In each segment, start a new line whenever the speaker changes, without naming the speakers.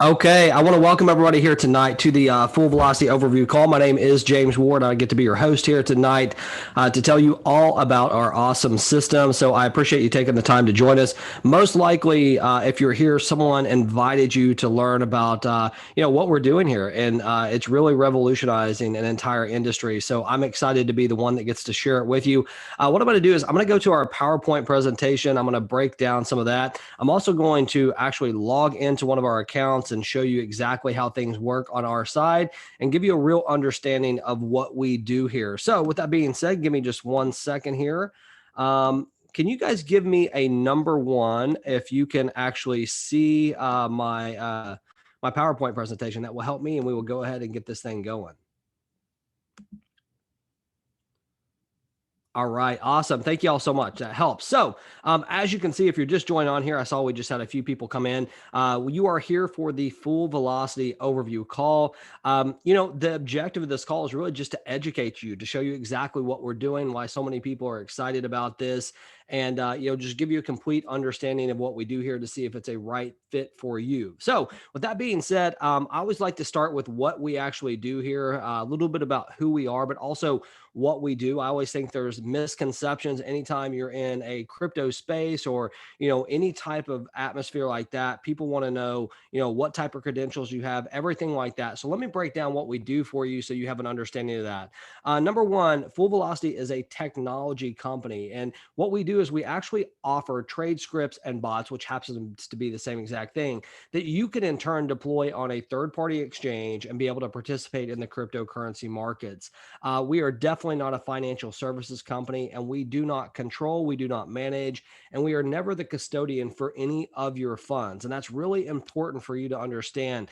Okay, I want to welcome everybody here tonight to the Full Velocity Overview Call. My name is James Ward. I get to be your host here tonight to tell you all about our awesome system. So I appreciate you taking the time to join us. Most likely, if you're here, someone invited you to learn about what we're doing here, and it's really revolutionizing an entire industry. So I'm excited to be the one that gets to share it with you. What I'm going to do is I'm going to go to our PowerPoint presentation. I'm going to break down some of that. I'm also going to actually log into one of our accounts and show you exactly how things work on our side and give you a real understanding of what we do here. So with that being said, give me just 1 second here. Can you guys give me a number one if you can actually see my PowerPoint presentation? That will help me, and we will go ahead and get this thing going. All right, awesome. Thank you all so much. That helps. So, as you can see, if you're just joining on here, I saw we just had a few people come in. You are here for the Full Velocity Overview Call. The objective of this call is really just to educate you, to show you exactly what we're doing, why so many people are excited about this, and just give you a complete understanding of what we do here to see if it's a right fit for you. So, with that being said, I always like to start with what we actually do here, a little bit about who we are, but also what we do. I always think there's misconceptions anytime you're in a crypto space or, any type of atmosphere like that. People want to know, what type of credentials you have, everything like that. So let me break down what we do for you so you have an understanding of that. Number one, Full Velocity is a technology company. And what we do is we actually offer trade scripts and bots, which happens to be the same exact thing, that you can in turn deploy on a third party exchange and be able to participate in the cryptocurrency markets. We are definitely not a financial services company, and we do not control, we do not manage, and we are never the custodian for any of your funds. And that's really important for you to understand.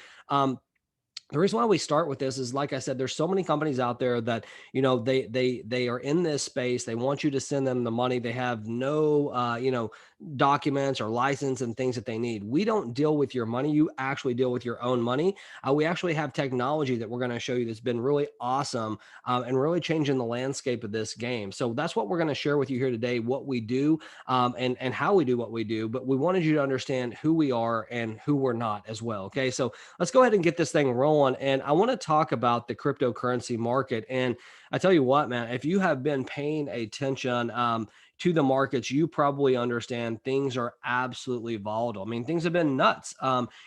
The reason why we start with this is, like I said, there's so many companies out there that they are in this space. They want you to send them the money. They have no documents or license and things that they need. We don't deal with your money. You actually deal with your own money. We actually have technology that we're going to show you that's been really awesome and really changing the landscape of this game. So that's what we're going to share with you here today, what we do and how we do what we do. But we wanted you to understand who we are and who we're not as well. Okay, so let's go ahead and get this thing rolling. And I want to talk about the cryptocurrency market. And I tell you what, man, if you have been paying attention to the markets, you probably understand things are absolutely volatile. I mean, things have been nuts.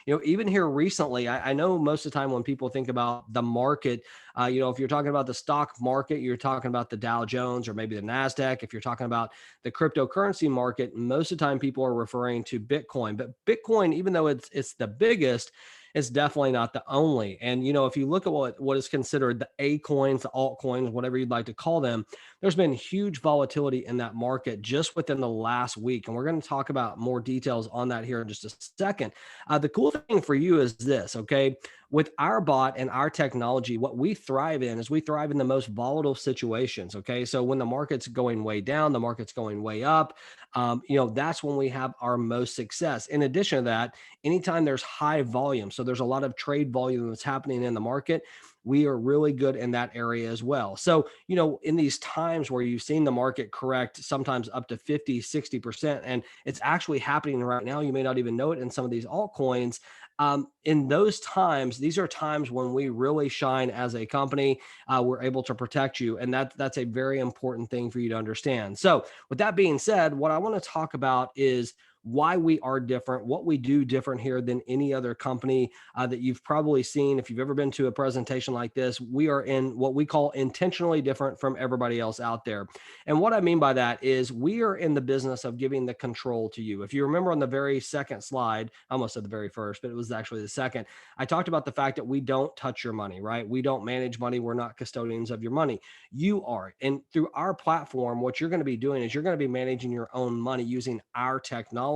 Even here recently, I know most of the time when people think about the market, if you're talking about the stock market, you're talking about the Dow Jones or maybe the NASDAQ. If you're talking about the cryptocurrency market, most of the time people are referring to Bitcoin. But Bitcoin, even though it's the biggest, it's definitely not the only. And if you look at what is considered the A coins, the altcoins, whatever you'd like to call them, there's been huge volatility in that market just within the last week. And we're going to talk about more details on that here in just a second. The cool thing for you is this, okay? With our bot and our technology, what we thrive in is we thrive in the most volatile situations. Okay. So when the market's going way down, the market's going way up, that's when we have our most success. In addition to that, anytime there's high volume, so there's a lot of trade volume that's happening in the market, we are really good in that area as well. So, in these times where you've seen the market correct sometimes up to 50, 60%, and it's actually happening right now, you may not even know it in some of these altcoins. In those times, these are times when we really shine as a company. We're able to protect you, and that's a very important thing for you to understand. So, with that being said, what I want to talk about is why we are different, what we do different here than any other company that you've probably seen. If you've ever been to a presentation like this, we are in what we call intentionally different from everybody else out there. And what I mean by that is we are in the business of giving the control to you. If you remember on the very second slide, I almost said the very first, but it was actually the second, I talked about the fact that we don't touch your money, right? We don't manage money. We're not custodians of your money. You are. And through our platform, what you're going to be doing is you're going to be managing your own money using our technology.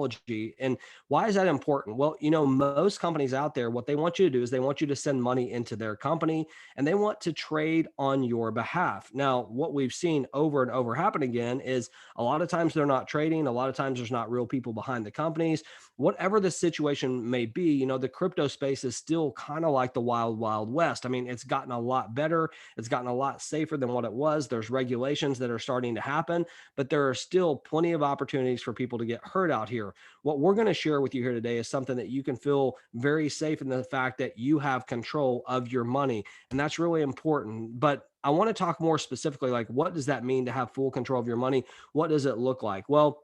And why is that important? Well, most companies out there, what they want you to do is they want you to send money into their company and they want to trade on your behalf. Now, what we've seen over and over happen again is a lot of times they're not trading. A lot of times there's not real people behind the companies. Whatever the situation may be, the crypto space is still kind of like the wild, wild west. I mean, it's gotten a lot better. It's gotten a lot safer than what it was. There's regulations that are starting to happen, but there are still plenty of opportunities for people to get hurt out here. here. What we're going to share with you here today is something that you can feel very safe in the fact that you have control of your money. And that's really important. But I want to talk more specifically, like, what does that mean to have full control of your money? What does it look like? Well,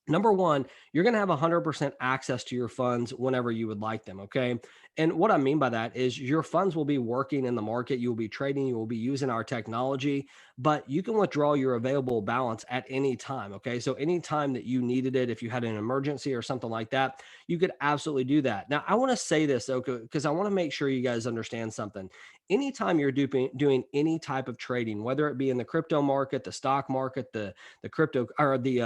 number one, you're going to have 100% access to your funds whenever you would like them. Okay. And what I mean by that is your funds will be working in the market. You will be trading. You will be using our technology, but you can withdraw your available balance at any time. Okay. So, anytime that you needed it, if you had an emergency or something like that, you could absolutely do that. Now, I want to say this, though, because I want to make sure you guys understand something. Anytime you're doing any type of trading, whether it be in the crypto market, the stock market, the crypto or the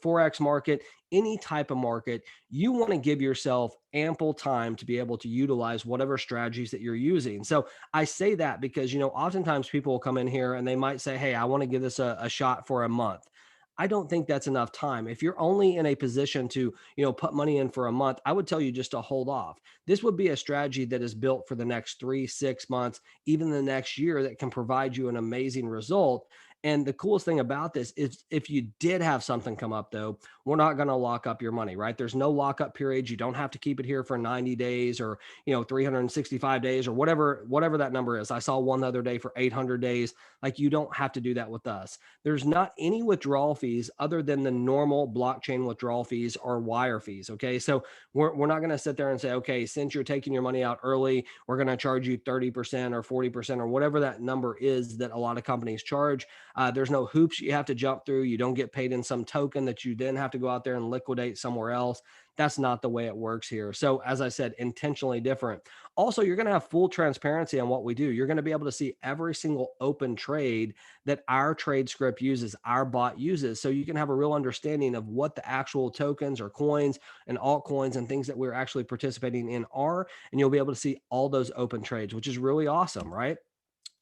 forex market, any type of market, you want to give yourself ample time to be able to utilize whatever strategies that you're using. So I say that because, oftentimes people will come in here and they might say, hey, I want to give this a shot for a month. I don't think that's enough time. If you're only in a position to, put money in for a month, I would tell you just to hold off. This would be a strategy that is built for the next 3, 6 months, even the next year, that can provide you an amazing result. And the coolest thing about this is if you did have something come up, though, we're not going to lock up your money, right? There's no lockup period. You don't have to keep it here for 90 days or, 365 days or whatever that number is. I saw one the other day for 800 days. Like, you don't have to do that with us. There's not any withdrawal fees other than the normal blockchain withdrawal fees or wire fees. Okay. So we're not going to sit there and say, okay, since you're taking your money out early, we're going to charge you 30% or 40% or whatever that number is that a lot of companies charge. There's no hoops you have to jump through. You don't get paid in some token that you then have to go out there and liquidate somewhere else. That's not the way it works here. So, as I said, intentionally different. Also, you're going to have full transparency on what we do. You're going to be able to see every single open trade that our trade script uses, our bot uses. So you can have a real understanding of what the actual tokens or coins and altcoins and things that we're actually participating in are. And you'll be able to see all those open trades, which is really awesome, right?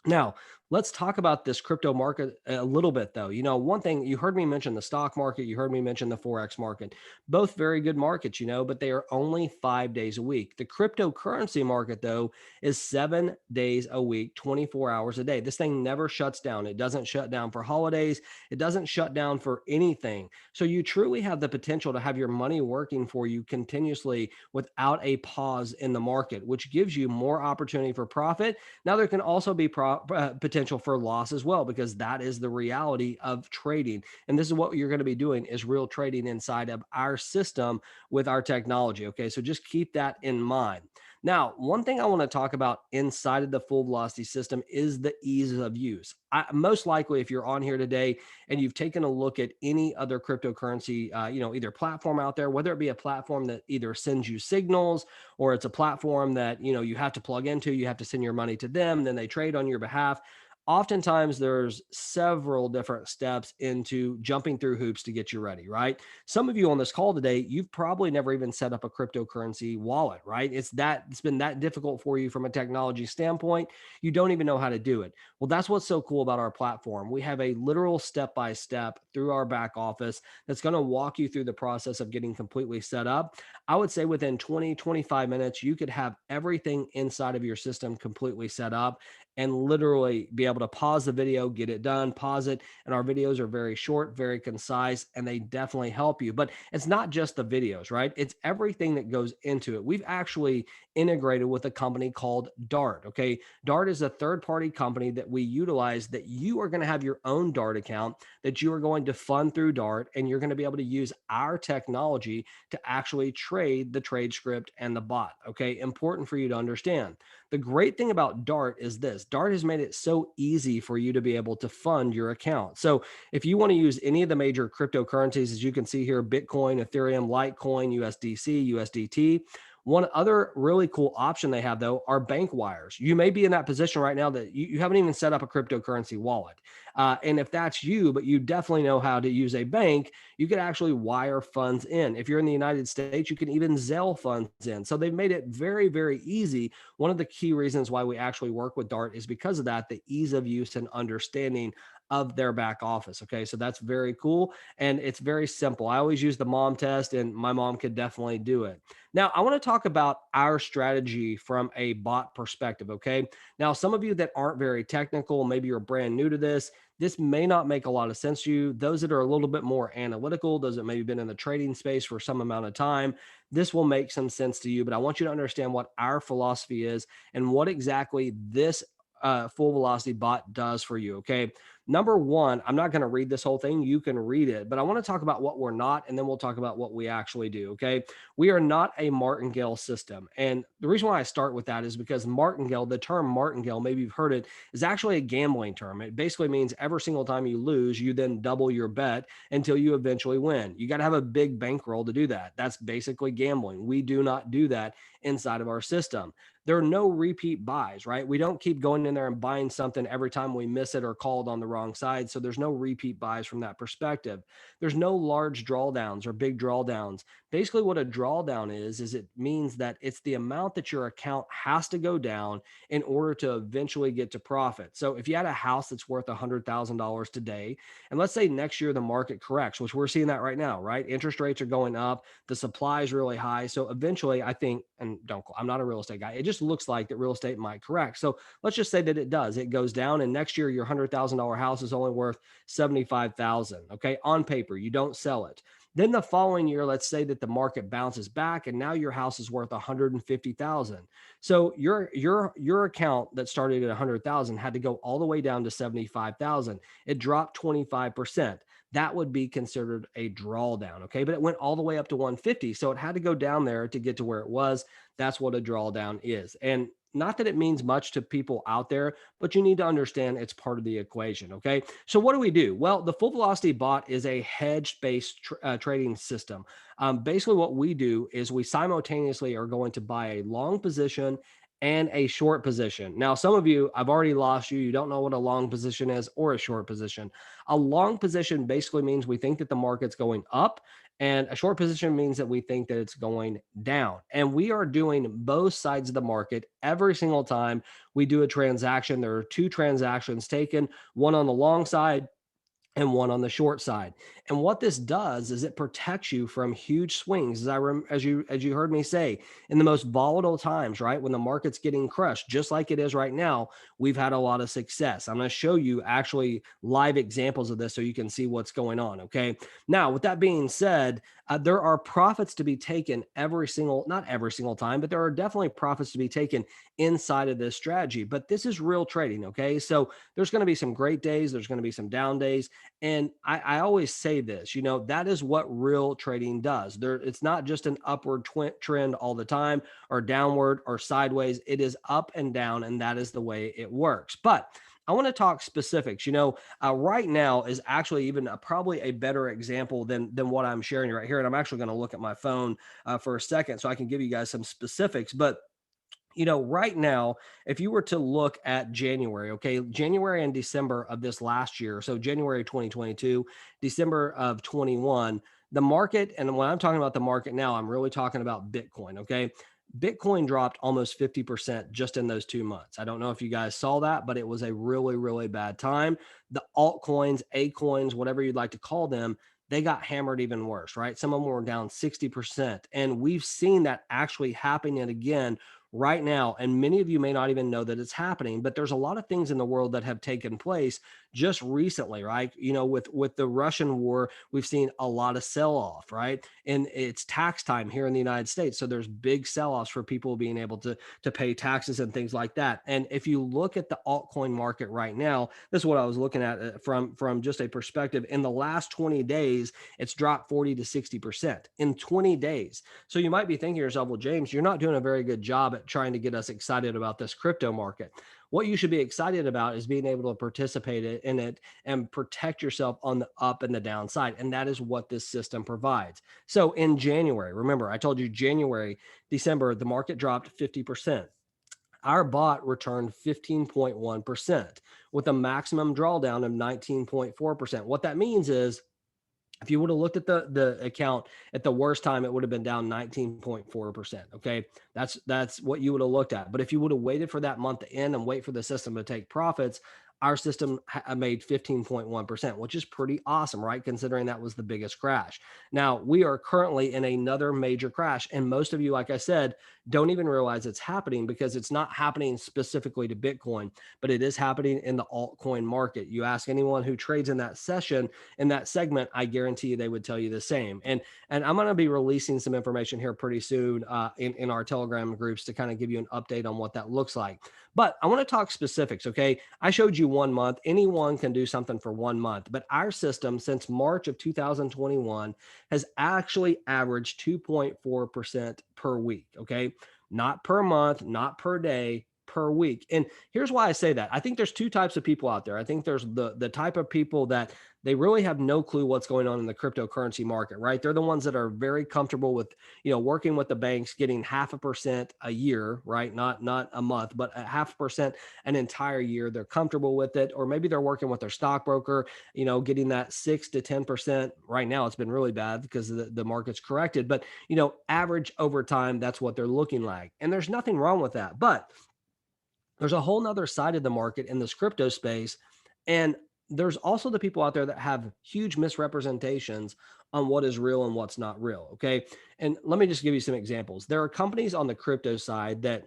Now, let's talk about this crypto market a little bit, though. One thing you heard me mention the stock market, you heard me mention the Forex market, both very good markets, but they are only 5 days a week. The cryptocurrency market, though, is 7 days a week, 24 hours a day. This thing never shuts down. It doesn't shut down for holidays, it doesn't shut down for anything. So you truly have the potential to have your money working for you continuously without a pause in the market, which gives you more opportunity for profit. Now, there can also be potential for loss as well, because that is the reality of trading. And this is what you're going to be doing, is real trading inside of our system with our technology. Okay. So just keep that in mind. Now, one thing I want to talk about inside of the full velocity system is the ease of use. Most likely, if you're on here today and you've taken a look at any other cryptocurrency, either platform out there, whether it be a platform that either sends you signals, or it's a platform that, you have to plug into, you have to send your money to them, then they trade on your behalf. Oftentimes there's several different steps into jumping through hoops to get you ready, right? Some of you on this call today, you've probably never even set up a cryptocurrency wallet, right? It's been that difficult for you from a technology standpoint. You don't even know how to do it. Well, that's what's so cool about our platform. We have a literal step by step through our back office that's going to walk you through the process of getting completely set up. I would say within 20, 25 minutes, you could have everything inside of your system completely set up and literally be able to pause the video, get it done, pause it. And our videos are very short, very concise, and they definitely help you. But it's not just the videos, right? It's everything that goes into it. We've actually integrated with a company called Dart. Okay. Dart is a third party company that we utilize, that you are going to have your own Dart account that you are going to fund through Dart. And you're going to be able to use our technology to actually trade the trade script and the bot. Okay. Important for you to understand. The great thing about Dart is this: Dart has made it so easy for you to be able to fund your account. So if you want to use any of the major cryptocurrencies, as you can see here, Bitcoin, Ethereum, Litecoin, USDC, USDT, one other really cool option they have, though, are bank wires. You may be in that position right now that you haven't even set up a cryptocurrency wallet. And if that's you, but you definitely know how to use a bank, you could actually wire funds in. If you're in the United States, you can even Zelle funds in. So they've made it very, very easy. One of the key reasons why we actually work with Dart is because of that, the ease of use and understanding of their back office. Okay. So that's very cool. And it's very simple. I always use the mom test, and my mom could definitely do it. Now, I want to talk about our strategy from a bot perspective. Okay. Now, some of you that aren't very technical, maybe you're brand new to this, This may not make a lot of sense to you. Those that are a little bit more analytical, those that maybe been in the trading space for some amount of time, this will make some sense to you. But I want you to understand what our philosophy is and what exactly this full velocity bot does for you. Okay. Number one, I'm not going to read this whole thing. You can read it, but I want to talk about what we're not, and then we'll talk about what we actually do. Okay. We are not a martingale system. And the reason why I start with that is because martingale, the term martingale, maybe you've heard it, is actually a gambling term. It basically means every single time you lose, you then double your bet until you eventually win. You got to have a big bankroll to do that. That's basically gambling. We do not do that inside of our system. There are no repeat buys, right? We don't keep going in there and buying something every time we miss it or called on the wrong side. So there's no repeat buys from that perspective. There's no large drawdowns or big drawdowns. Basically, what a drawdown is it means that it's the amount that your account has to go down in order to eventually get to profit. So if you had a house that's worth $100,000 today, and let's say next year the market corrects, which we're seeing that right now, right? Interest rates are going up, the supply is really high. So eventually, I think, and don't, I'm not a real estate guy, it just looks like that real estate might correct. So let's just say that it does. It goes down, and next year your $100,000 house is only worth 75,000. Okay, on paper, you don't sell it. Then the following year, let's say that the market bounces back and now your house is worth 150,000. So your account that started at 100,000 had to go all the way down to 75,000. It dropped 25%. That would be considered a drawdown, okay? But it went all the way up to 150, so it had to go down there to get to where it was. That's what a drawdown is. And not that it means much to people out there, but you need to understand it's part of the equation. Okay. So, what do we do? Well, the full velocity bot is a hedge based trading system. Basically, what we do is we simultaneously are going to buy a long position and a short position. Now, some of you, I've already lost you. You don't know what a long position is or a short position. A long position basically means we think that the market's going up, and a short position means that we think that it's going down. And we are doing both sides of the market every single time we do a transaction. There are two transactions taken, one on the long side and one on the short side. And what this does is it protects you from huge swings. As you heard me say, in the most volatile times, right? When the market's getting crushed, just like it is right now, we've had a lot of success. I'm going to show you actually live examples of this so you can see what's going on. Okay. Now, with that being said, there are profits to be taken not every single time, but there are definitely profits to be taken inside of this strategy. But this is real trading. Okay. So there's going to be some great days, there's going to be some down days. And I always say this, that is what real trading does. It's not just an upward trend all the time or downward or sideways. It is up and down, and that is the way it works. But I want to talk specifics. Right now is actually even probably a better example than what I'm sharing right here. And I'm actually going to look at my phone for a second so I can give you guys some specifics. But right now, if you were to look at January, okay, January and December of this last year, so January 2022, December of 21, the market, and when I'm talking about the market now, I'm really talking about Bitcoin, okay? Bitcoin dropped almost 50% just in those 2 months. I don't know if you guys saw that, but it was a really, really bad time. The altcoins, A coins, whatever you'd like to call them, they got hammered even worse, right? Some of them were down 60%. And we've seen that actually happening again right now. And many of you may not even know that it's happening, but there's a lot of things in the world that have taken place just recently, right? With the Russian war, we've seen a lot of sell off, right? And it's tax time here in the United States. So there's big sell offs for people being able to pay taxes and things like that. And if you look at the altcoin market right now, this is what I was looking at from just a perspective. In the last 20 days, it's dropped 40 to 60% in 20 days. So you might be thinking to yourself, well, James, you're not doing a very good job at trying to get us excited about this crypto market. What you should be excited about is being able to participate in it and protect yourself on the up and the downside. And that is what this system provides. So in January, remember, I told you January, December, the market dropped 50%. Our bot returned 15.1% with a maximum drawdown of 19.4%. What that means is if you would have looked at the account at the worst time, it would have been down 19.4%. Okay. That's what you would have looked at. But if you would have waited for that month to end and wait for the system to take profits, our system made 15.1%, which is pretty awesome, right? Considering that was the biggest crash. Now, we are currently in another major crash. And most of you, like I said, don't even realize it's happening because it's not happening specifically to Bitcoin, but it is happening in the altcoin market. You ask anyone who trades in that session, in that segment, I guarantee you they would tell you the same. And I'm going to be releasing some information here pretty soon in our Telegram groups to kind of give you an update on what that looks like. But I want to talk specifics, okay? I showed you 1 month. Anyone can do something for 1 month, but our system since March of 2021 has actually averaged 2.4% per week, okay? Not per month, not per day, per week. And here's why I say that. I think there's two types of people out there. I think there's the type of people that they really have no clue what's going on in the cryptocurrency market, right? They're the ones that are very comfortable with, working with the banks, getting 0.5% a year, right? Not a month, but 0.5% an entire year. They're comfortable with it. Or maybe they're working with their stockbroker, getting that 6 to 10%. Right now, it's been really bad because the market's corrected. But, average over time, that's what they're looking like. And there's nothing wrong with that. But there's a whole nother side of the market in this crypto space. And there's also the people out there that have huge misrepresentations on what is real and what's not real. Okay. And let me just give you some examples. There are companies on the crypto side that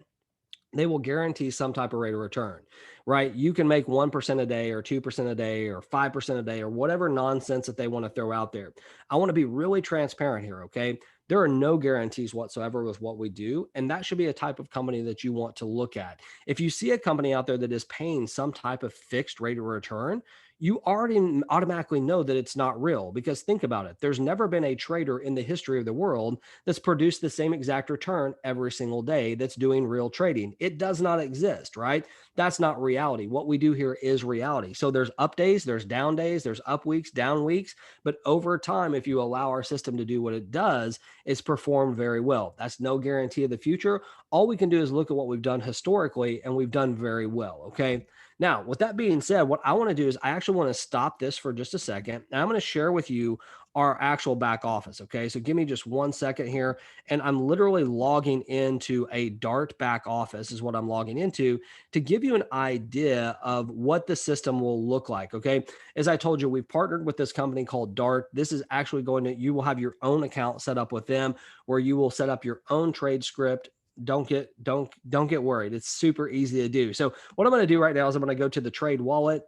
they will guarantee some type of rate of return, right? You can make 1% a day or 2% a day or 5% a day or whatever nonsense that they want to throw out there. I want to be really transparent here, okay? There are no guarantees whatsoever with what we do. And that should be a type of company that you want to look at. If you see a company out there that is paying some type of fixed rate of return, you already automatically know that it's not real because think about it. There's never been a trader in the history of the world that's produced the same exact return every single day that's doing real trading. It does not exist, right? That's not reality. What we do here is reality. So there's up days, there's down days, there's up weeks, down weeks. But over time, if you allow our system to do what it does, it's performed very well. That's no guarantee of the future. All we can do is look at what we've done historically, and we've done very well. Okay. Now, with that being said, what I want to do is I actually want to stop this for just a second. And I'm going to share with you our actual back office. Okay. So give me just 1 second here. And I'm literally logging into a Dart back office, is what I'm logging into to give you an idea of what the system will look like. Okay. As I told you, we've partnered with this company called Dart. This is actually you will have your own account set up with them where you will set up your own trade script. Don't get worried. It's super easy to do. So what I'm going to do right now is I'm going to go to the trade wallet.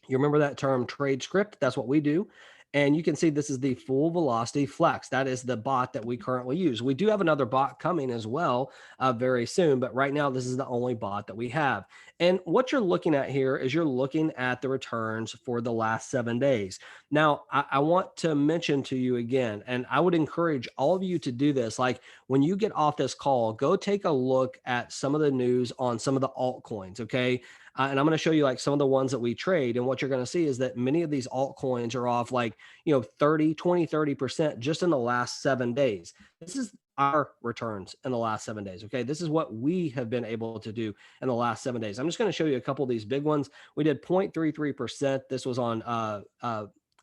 You remember that term trade script? That's what we do. And you can see this is the full velocity flex. That is the bot that we currently use. We do have another bot coming as well very soon, but right now this is the only bot that we have. And what you're looking at here is you're looking at the returns for the last 7 days. Now, I want to mention to you again, and I would encourage all of you to do this. Like when you get off this call, go take a look at some of the news on some of the altcoins, okay? And I'm going to show you like some of the ones that we trade. And what you're going to see is that many of these altcoins are off like, 30% just in the last 7 days. This is our returns in the last 7 days. Okay. This is what we have been able to do in the last 7 days. I'm just going to show you a couple of these big ones. We did 0.33%. This was on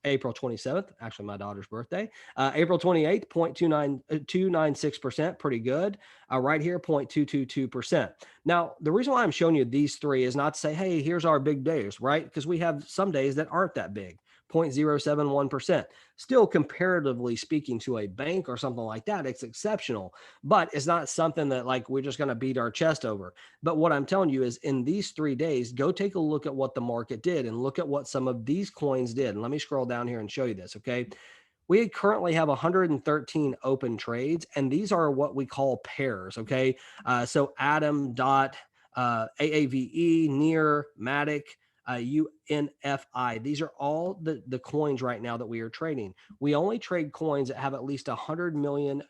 April 27th, actually my daughter's birthday. April 28th, 0.296%, pretty good. Right here, 0.222%. Now, the reason why I'm showing you these three is not to say, hey, here's our big days, right? Because we have some days that aren't that big. 0.071%. Still, comparatively speaking to a bank or something like that, it's exceptional, but it's not something that like we're just going to beat our chest over. But what I'm telling you is in these 3 days, go take a look at what the market did and look at what some of these coins did. And let me scroll down here and show you this, okay? We currently have 113 open trades, and these are what we call pairs, okay? So Atom, Dot, AAVE, Near, Matic, UNFI. These are all the coins right now that we are trading. We only trade coins that have at least $100 million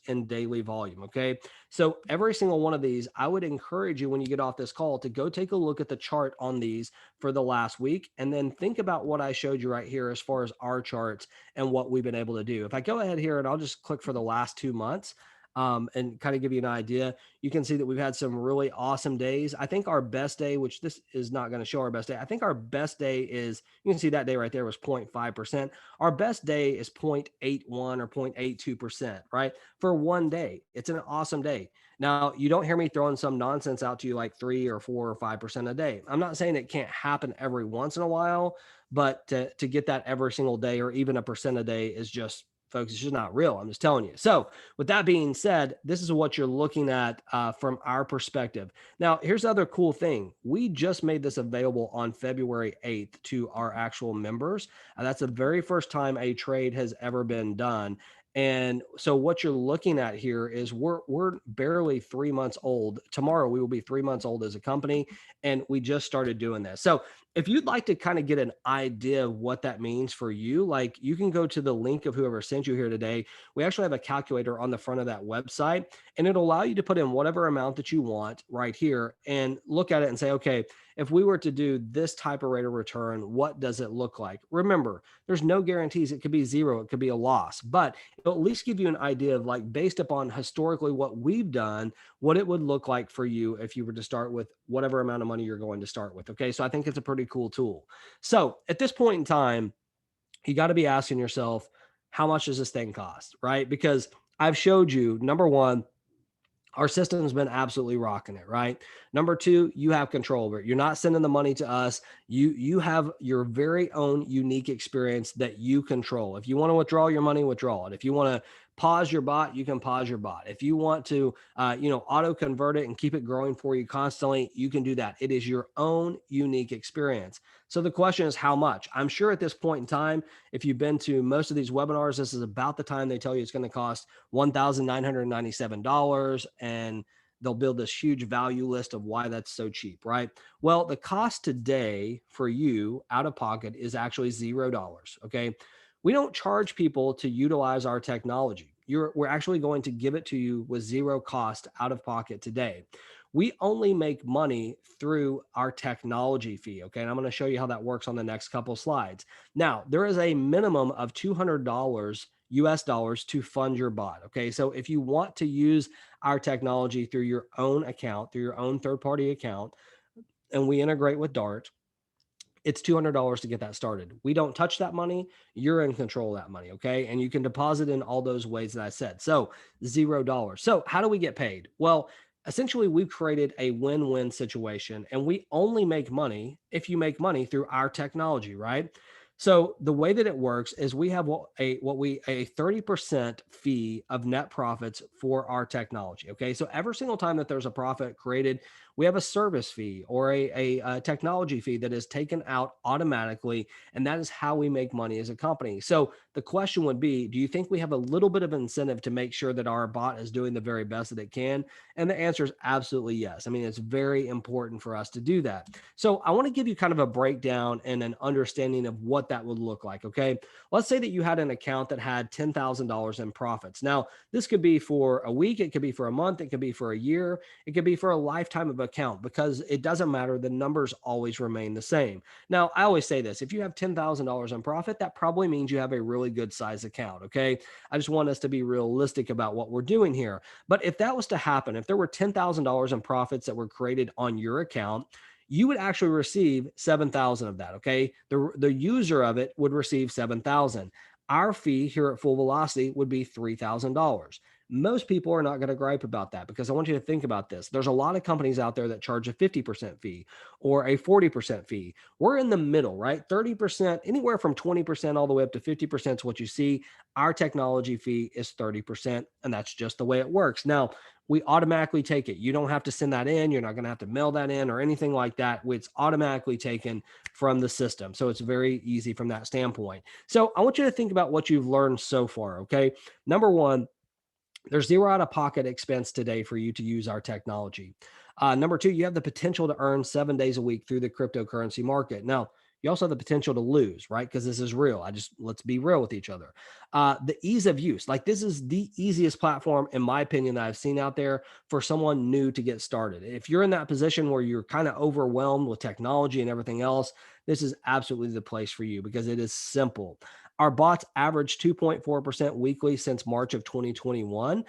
in daily volume. Okay. So every single one of these, I would encourage you when you get off this call to go take a look at the chart on these for the last week. And then think about what I showed you right here as far as our charts and what we've been able to do. If I go ahead here and I'll just click for the last 2 months, and kind of give you an idea. You can see that we've had some really awesome days. I think our best day, which this is not going to show our best day, I think our best day is, you can see that day right there was 0.5%. Our best day is 0.81 or 0.82%, right? For one day. It's an awesome day. Now, you don't hear me throwing some nonsense out to you like 3 or 4 or 5% a day. I'm not saying it can't happen every once in a while, but to get that every single day or even a percent a day is just, folks, it's just not real. I'm just telling you. So, with that being said, this is what you're looking at from our perspective. Now, here's the other cool thing. We just made this available on February 8th to our actual members. That's the very first time a trade has ever been done. And so what you're looking at here is we're barely 3 months old. Tomorrow we will be 3 months old as a company, and we just started doing this. So if you'd like to kind of get an idea of what that means for you, like you can go to the link of whoever sent you here today. We actually have a calculator on the front of that website, and it'll allow you to put in whatever amount that you want right here and look at it and say, okay, if we were to do this type of rate of return, what does it look like? Remember, there's no guarantees. It could be zero, it could be a loss, but it'll at least give you an idea of, like, based upon historically what we've done, what it would look like for you if you were to start with whatever amount of money you're going to start with. Okay. So I think it's a pretty cool tool. So at this point in time, you got to be asking yourself, how much does this thing cost? Right? Because I've showed you, number one, our system's been absolutely rocking it, right? Number two, you have control over it. You're not sending the money to us. You have your very own unique experience that you control. If you want to withdraw your money, withdraw it. If you want to pause your bot, you can pause your bot. If you want to auto convert it and keep it growing for you constantly, you can do that. It is your own unique experience. So the question is, how much? I'm sure at this point in time, if you've been to most of these webinars, this is about the time they tell you it's going to cost $1,997, and they'll build this huge value list of why that's so cheap, right? Well, the cost today for you out of pocket is actually $0. Okay. We don't charge people to utilize our technology. We're actually going to give it to you with zero cost out of pocket today. We only make money through our technology fee. Okay. And I'm going to show you how that works on the next couple slides. Now, there is a minimum of $200 US dollars to fund your bot. Okay. So if you want to use our technology through your own account, through your own third party account, and we integrate with Dart, it's $200 to get that started. We don't touch that money. You're in control of that money. Okay. And you can deposit in all those ways that I said. So $0. So how do we get paid? Well, essentially, we've created a win-win situation, and we only make money if you make money through our technology, right? So the way that it works is we have a 30% fee of net profits for our technology. Okay. So every single time that there's a profit created, we have a service fee or a technology fee that is taken out automatically. And that is how we make money as a company. So the question would be, do you think we have a little bit of incentive to make sure that our bot is doing the very best that it can? And the answer is absolutely yes. I mean, it's very important for us to do that. So I want to give you kind of a breakdown and an understanding of what that would look like. Okay. Let's say that you had an account that had $10,000 in profits. Now, this could be for a week, it could be for a month, it could be for a year, it could be for a lifetime of account, because it doesn't matter. The numbers always remain the same. Now, I always say this: if you have $10,000 in profit, that probably means you have a really good size account. Okay. I just want us to be realistic about what we're doing here. But if that was to happen, if there were $10,000 in profits that were created on your account, you would actually receive 7,000 of that. Okay. The user of it would receive 7,000. Our fee here at Full Velocity would be $3,000. Most people are not going to gripe about that, because I want you to think about this. There's a lot of companies out there that charge a 50% fee or a 40% fee. We're in the middle, right? 30%, anywhere from 20% all the way up to 50% is what you see. Our technology fee is 30%, and that's just the way it works. Now, we automatically take it. You don't have to send that in. You're not going to have to mail that in or anything like that. It's automatically taken from the system. So it's very easy from that standpoint. So I want you to think about what you've learned so far. Okay. Number one, there's zero out of pocket expense today for you to use our technology. Number two, you have the potential to earn 7 days a week through the cryptocurrency market. Now, you also have the potential to lose, right? Because this is real. Let's be real with each other. The ease of use, like, this is the easiest platform, in my opinion, that I've seen out there for someone new to get started. If you're in that position where you're kind of overwhelmed with technology and everything else, this is absolutely the place for you, because it is simple. Our bots average 2.4% weekly since March of 2021.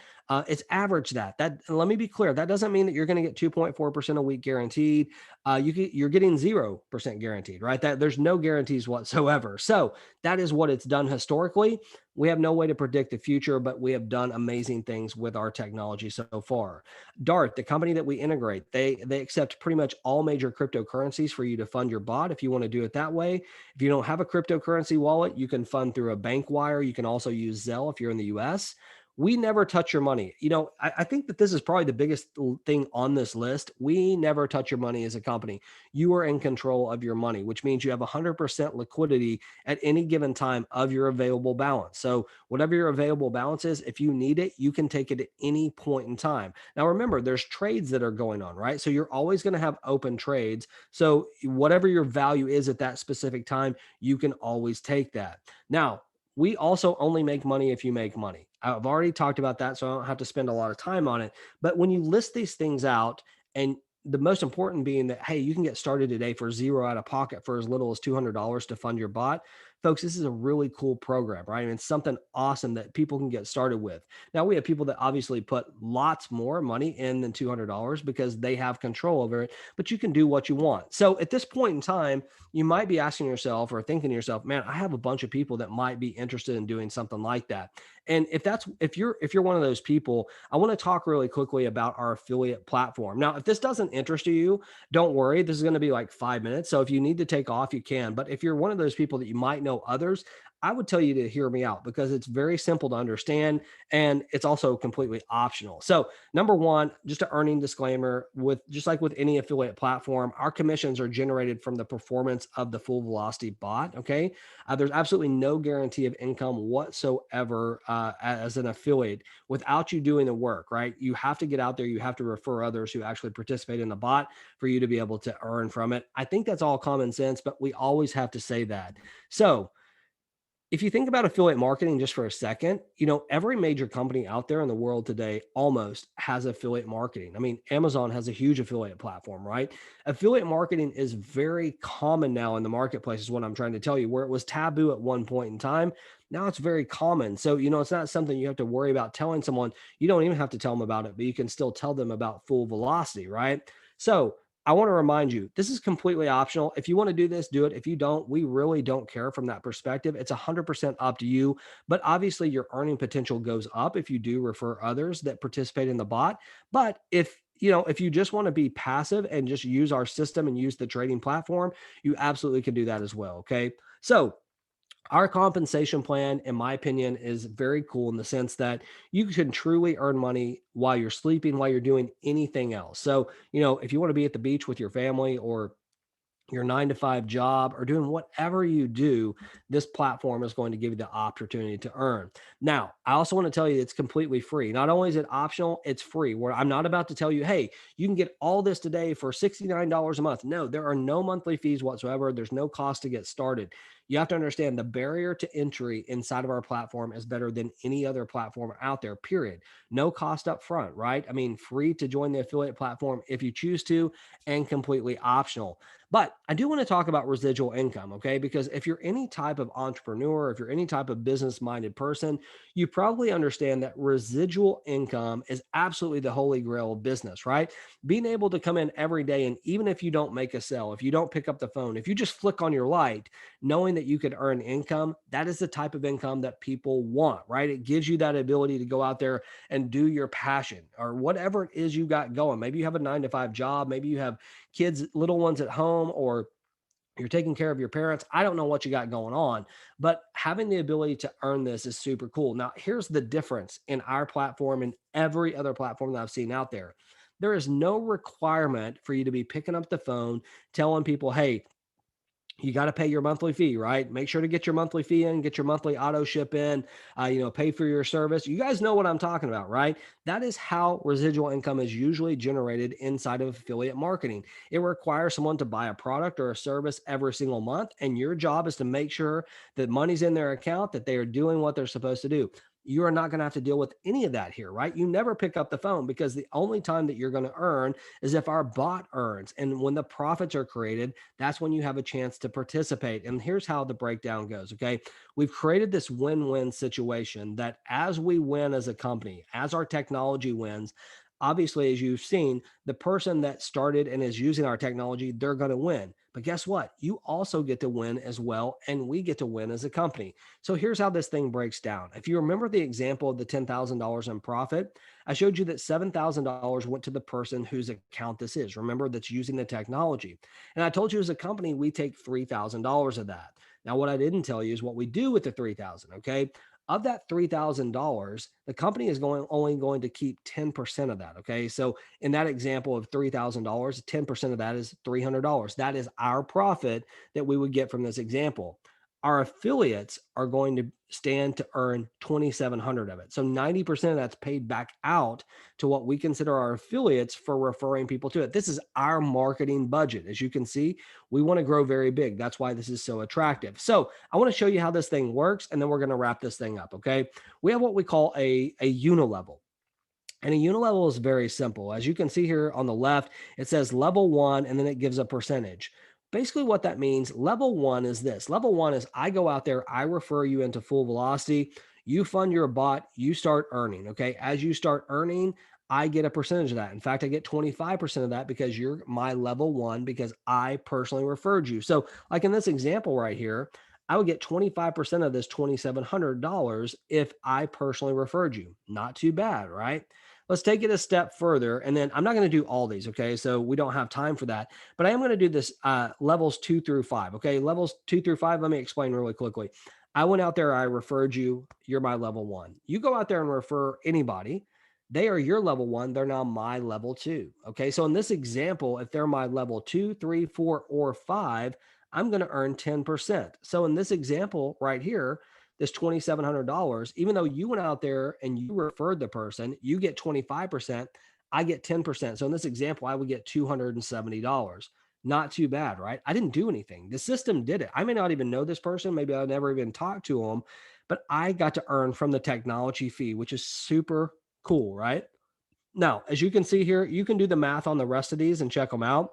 It's average that. Let me be clear. That doesn't mean that you're going to get 2.4% a week guaranteed. You're getting 0% guaranteed, right? That there's no guarantees whatsoever. So that is what it's done historically. We have no way to predict the future, but we have done amazing things with our technology so far. Dart, the company that we integrate, they accept pretty much all major cryptocurrencies for you to fund your bot if you want to do it that way. If you don't have a cryptocurrency wallet, you can fund through a bank wire. You can also use Zelle if you're in the US. We never touch your money. I think that this is probably the biggest thing on this list. We never touch your money as a company. You are in control of your money, which means you have 100% liquidity at any given time of your available balance. So, whatever your available balance is, if you need it, you can take it at any point in time. Now, remember, there's trades that are going on, right? So, you're always going to have open trades. So, whatever your value is at that specific time, you can always take that. Now, we also only make money if you make money. I've already talked about that, so I don't have to spend a lot of time on it. But when you list these things out, and the most important being that, hey, you can get started today for zero out of pocket for as little as $200 to fund your bot. Folks, this is a really cool program, right? I mean, it's something awesome that people can get started with. Now, we have people that obviously put lots more money in than $200 because they have control over it, but you can do what you want. So at this point in time, you might be asking yourself or thinking to yourself, man, I have a bunch of people that might be interested in doing something like that. And if you're one of those people, I want to talk really quickly about our affiliate platform. Now, if this doesn't interest you, don't worry. This is going to be like 5 minutes. So if you need to take off, you can. But if you're one of those people that you might know others, I would tell you to hear me out because it's very simple to understand and it's also completely optional. So, number one, just an earning disclaimer with just like with any affiliate platform, our commissions are generated from the performance of the Full Velocity bot. Okay. There's absolutely no guarantee of income whatsoever as an affiliate without you doing the work, right? You have to get out there, you have to refer others who actually participate in the bot for you to be able to earn from it. I think that's all common sense, but we always have to say that. So, if you think about affiliate marketing just for a second, every major company out there in the world today almost has affiliate marketing. I mean, Amazon has a huge affiliate platform, right? Affiliate marketing is very common now in the marketplace, is what I'm trying to tell you, where it was taboo at one point in time. Now it's very common. So, it's not something you have to worry about telling someone. You don't even have to tell them about it, but you can still tell them about Full Velocity, right? So, I want to remind you, this is completely optional. If you want to do this, do it. If you don't, we really don't care from that perspective. It's 100% up to you. But obviously, your earning potential goes up if you do refer others that participate in the bot. But if you just want to be passive and just use our system and use the trading platform, you absolutely can do that as well. Okay. So, our compensation plan, in my opinion, is very cool in the sense that you can truly earn money while you're sleeping, while you're doing anything else. So, if you want to be at the beach with your family or your 9 to 5 job or doing whatever you do, this platform is going to give you the opportunity to earn. Now, I also want to tell you it's completely free. Not only is it optional, it's free. Where I'm not about to tell you, hey, you can get all this today for $69 a month. No, there are no monthly fees whatsoever. There's no cost to get started. You have to understand the barrier to entry inside of our platform is better than any other platform out there, period. No cost up front, right? I mean, free to join the affiliate platform if you choose to, and completely optional. But I do want to talk about residual income, okay? Because if you're any type of entrepreneur, if you're any type of business minded person, you probably understand that residual income is absolutely the holy grail of business, right? Being able to come in every day, and even if you don't make a sale, if you don't pick up the phone, if you just flick on your light, knowing that you could earn income, that is the type of income that people want, right? It gives you that ability to go out there and do your passion or whatever it is you got going. Maybe you have a 9 to 5 job, maybe you have kids, little ones at home, or you're taking care of your parents. I don't know what you got going on, but having the ability to earn this is super cool. Now, here's the difference in our platform and every other platform that I've seen out there. There is no requirement for you to be picking up the phone, telling people, hey, you got to pay your monthly fee, right? Make sure to get your monthly fee in, get your monthly auto ship in, pay for your service. You guys know what I'm talking about, right? That is how residual income is usually generated inside of affiliate marketing. It requires someone to buy a product or a service every single month. And your job is to make sure that money's in their account, that they are doing what they're supposed to do. you are not going to have to deal with any of that here, right? You never pick up the phone because the only time that you're going to earn is if our bot earns. And when the profits are created, that's when you have a chance to participate. And here's how the breakdown goes. Okay. We've created this win win situation that as we win as a company, as our technology wins, obviously, as you've seen, the person that started and is using our technology, they're going to win. But guess what? You also get to win as well, and we get to win as a company. So here's how this thing breaks down. If you remember the example of the $10,000 in profit, I showed you that $7,000 went to the person whose account this is. Remember, that's using the technology. And I told you as a company, we take $3,000 of that. Now, what I didn't tell you is what we do with the 3,000. Okay. Of that $3,000, the company is only going to keep 10% of that. Okay. So in that example of $3,000, 10% of that is $300. That is our profit that we would get from this example. Our affiliates are going to stand to earn 2,700 of it. So 90% of that's paid back out to what we consider our affiliates for referring people to it. This is our marketing budget. As you can see, we want to grow very big. That's why this is so attractive. So I want to show you how this thing works, and then we're going to wrap this thing up. Okay. We have what we call a unilevel. And a unilevel is very simple. As you can see here on the left, it says level one, and then it gives a percentage. Basically, what that means, level one is this. Level one is I go out there, I refer you into Full Velocity. You fund your bot, you start earning. Okay. As you start earning, I get a percentage of that. In fact, I get 25% of that because you're my level one because I personally referred you. So, like in this example right here, I would get 25% of this $2,700 if I personally referred you. Not too bad, right? Let's take it a step further. And then I'm not going to do all these. Okay. So we don't have time for that, but I am going to do this levels 2 through 5. Okay. Levels 2 through 5. Let me explain really quickly. I went out there, I referred you, you're my level one. You go out there and refer anybody. They are your level one. They're now my level two. Okay. So in this example, if they're my level 2, 3, 4, or 5, I'm going to earn 10%. So in this example right here, this $2,700, even though you went out there and you referred the person, you get 25%, I get 10%. So in this example, I would get $270. Not too bad, right? I didn't do anything. The system did it. I may not even know this person. Maybe I'll never even talk to them, but I got to earn from the technology fee, which is super cool, right? Now, as you can see here, you can do the math on the rest of these and check them out.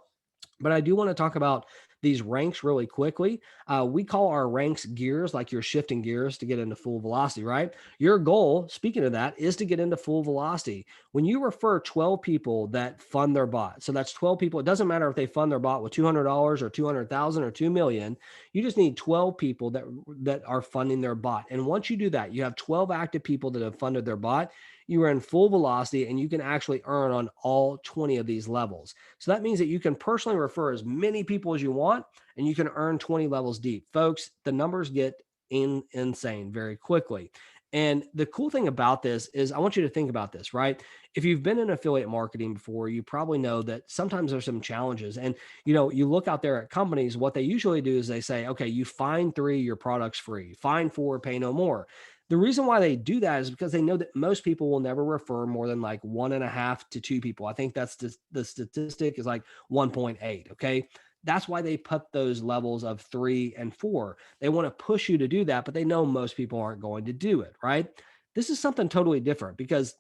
But I do want to talk about these ranks really quickly. We call our ranks gears, like you're shifting gears to get into Full Velocity, right? Your goal, speaking of that, is to get into Full Velocity. When you refer 12 people that fund their bot, so that's 12 people. It doesn't matter if they fund their bot with $200 or 200,000 or 2 million. You just need 12 people that are funding their bot. And once you do that, you have 12 active people that have funded their bot. You are in Full Velocity, and you can actually earn on all 20 of these levels. So that means that you can personally refer as many people as you want, and you can earn 20 levels deep. Folks, the numbers get insane very quickly. And the cool thing about this is I want you to think about this, right? If you've been in affiliate marketing before, you probably know that sometimes there's some challenges. And you look out there at companies, what they usually do is they say, okay, you find 3, your product's free. Find 4, pay no more. The reason why they do that is because they know that most people will never refer more than like 1.5 to 2 people. I think that's the statistic is like 1.8. Okay. That's why they put those levels of 3 and 4. They want to push you to do that, but they know most people aren't going to do it. Right. This is something totally different because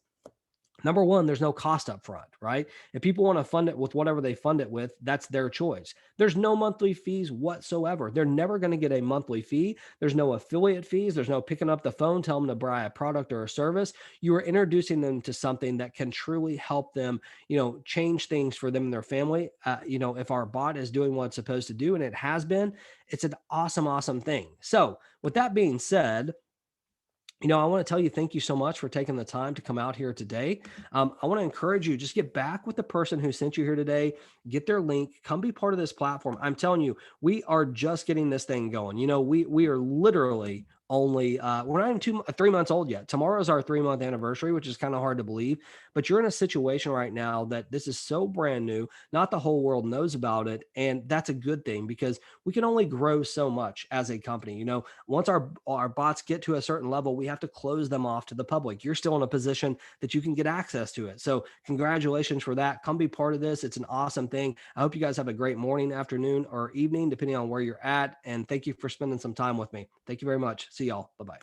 number one, there's no cost up front, right? If people want to fund it with whatever they fund it with, that's their choice. There's no monthly fees whatsoever. They're never going to get a monthly fee. There's no affiliate fees. There's no picking up the phone, tell them to buy a product or a service. You are introducing them to something that can truly help them, change things for them and their family. If our bot is doing what it's supposed to do, and it has been, it's an awesome, awesome thing. So with that being said, I want to tell you, thank you so much for taking the time to come out here today. I want to encourage you, just get back with the person who sent you here today, get their link, come be part of this platform. I'm telling you, we are just getting this thing going. We are literally only, we're not even 3 months old yet. Tomorrow is our 3-month anniversary, which is kind of hard to believe, but you're in a situation right now that this is so brand new. Not the whole world knows about it. And that's a good thing because we can only grow so much as a company. Once our bots get to a certain level, we have to close them off to the public. You're still in a position that you can get access to it. So congratulations for that. Come be part of this. It's an awesome thing. I hope you guys have a great morning, afternoon, or evening, depending on where you're at. And thank you for spending some time with me. Thank you very much. See y'all. Bye-bye.